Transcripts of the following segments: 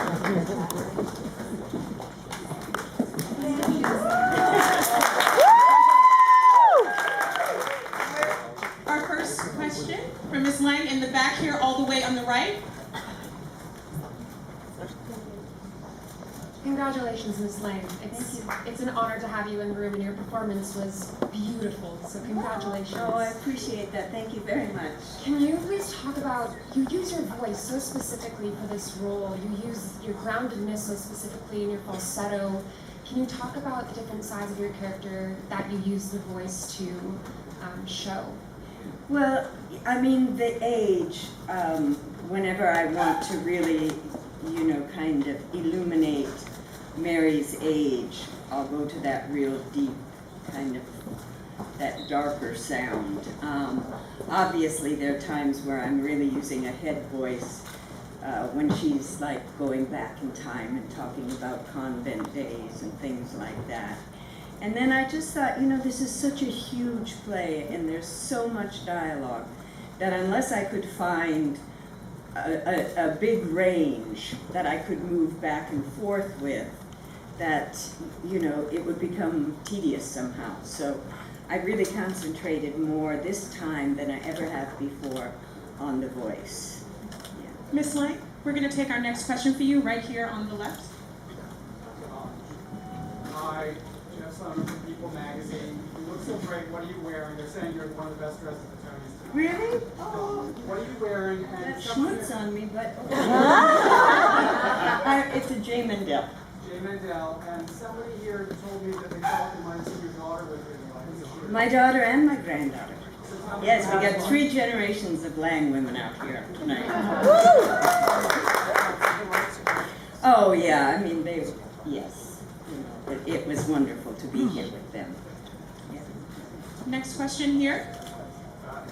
Our first question from Ms. Lange in the back here, all the way on the right. Congratulations, Ms. Lange. It's an honor to have you in the room, and your performance was beautiful, so congratulations. Oh, I appreciate that. Thank you very much. Can you please talk about, you use your voice so specifically for this role. You use your groundedness so specifically in your falsetto. Can you talk about the different sides of your character that you use the voice to show? Well, I mean, the age, whenever I want to really, kind of illuminate Mary's age, I'll go to that real deep, kind of, that darker sound. Obviously, there are times where I'm really using a head voice when she's like going back in time and talking about convent days and things like that. And then I just thought, this is such a huge play and there's so much dialogue that unless I could find a big range that I could move back and forth with, that, it would become tedious somehow. So I really concentrated more this time than I ever have before on the voice. Yeah. Ms. Lange, we're going to take our next question for you right here on the left. Hi, Jeff Summer from People Magazine. You look so great. What are you wearing? They're saying you're one of the best dressed at the Tonys tonight. Really? Oh. What are you wearing? And That schmutz on me, but it's a J. Mendel. Jay Mandel, and somebody here told me that they thought you might see your daughter with you in the audience. My daughter and my granddaughter. So tell me Yes, we about got one. 3 generations of Lange women out here tonight. Oh yeah, I mean yes, it was wonderful to be here with them. Yeah. Next question here.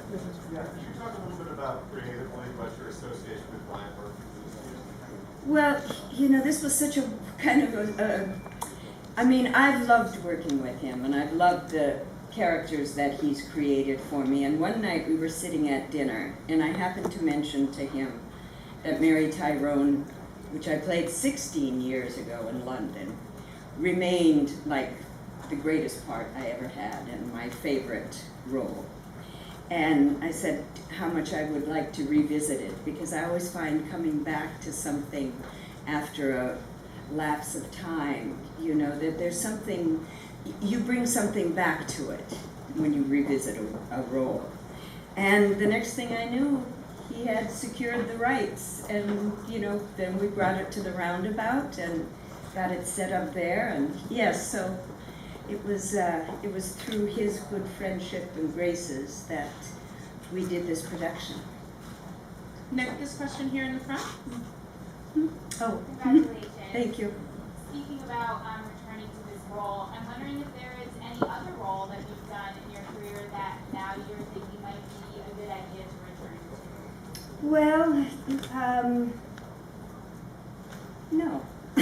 Could you talk a little bit about creatively what your association with Lange work is? Well, this was such a kind of I've loved working with him, and I've loved the characters that he's created for me. And one night we were sitting at dinner, and I happened to mention to him that Mary Tyrone, which I played 16 years ago in London, remained like the greatest part I ever had and my favorite role. And I said how much I would like to revisit it, because I always find coming back to something after a lapse of time, that there's something, you bring something back to it when you revisit a role. And the next thing I knew, he had secured the rights, and then we brought it to the Roundabout and got it set up there, and yes, so it was through his good friendship and graces that we did this production. Next question here in the front. Oh, Congratulations. thank you. Speaking about returning to this role, I'm wondering if there is any other role that you've done in your career that now you're thinking might be a good idea to return to. Well, no. I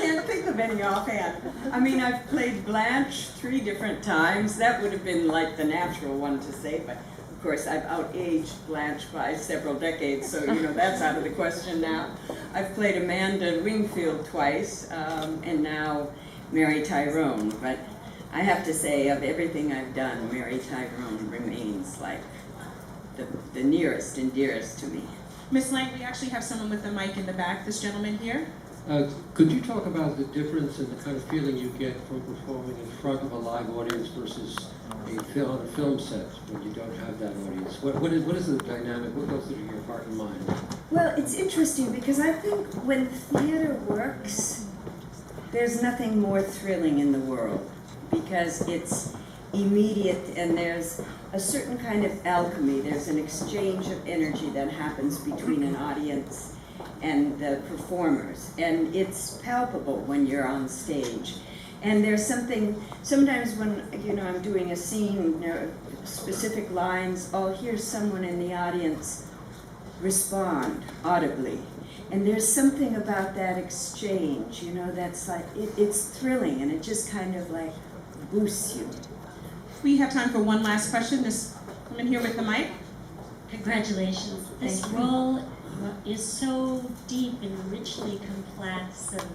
can't think of any offhand. I mean, I've played Blanche 3 different times. That would have been like the natural one to say, but of course I've out-aged Blanche by several decades, so that's out of the question now. I've played Amanda Wingfield twice, and now Mary Tyrone, but I have to say, of everything I've done, Mary Tyrone remains like the nearest and dearest to me. Ms. Lange, we actually have someone with a mic in the back, this gentleman here. Could you talk about the difference in the kind of feeling you get from performing in front of a live audience versus on a film set when you don't have that audience? What is the dynamic? What goes through your heart and mind? Well, it's interesting because I think when theater works, there's nothing more thrilling in the world, because it's immediate and there's a certain kind of alchemy. There's an exchange of energy that happens between an audience and the performers, and it's palpable when you're on stage. And there's something, sometimes when I'm doing a scene, specific lines, I'll hear someone in the audience respond audibly. And there's something about that exchange, that's like, it's thrilling, and it just kind of like boosts you. We have time for one last question. This woman here with the mic. Congratulations. This role is so deep and richly complex. And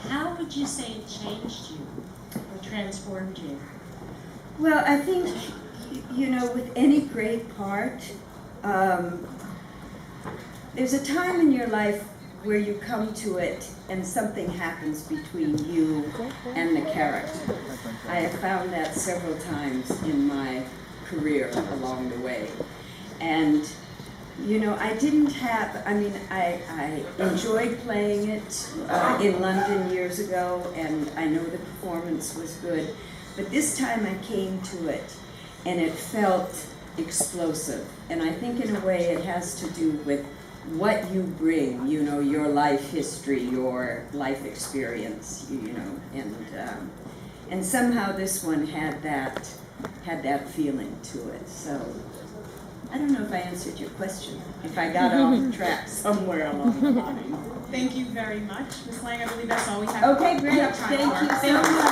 how would you say it changed you or transformed you? Well, I think, you know, with any great part, there's a time in your life where you come to it and something happens between you and the character. I have found that several times in my career along the way. And, you know, I enjoyed playing it in London years ago, and I know the performance was good. But this time I came to it, and it felt explosive. And I think in a way it has to do with what you bring, you know, your life history, your life experience, you know, and somehow this one had that feeling to it. So I don't know if I answered your question, if I got off track somewhere along the line. Thank you very much. Ms. Lange, I believe that's all we have. Okay, great. we have time Thank for. you so Thank you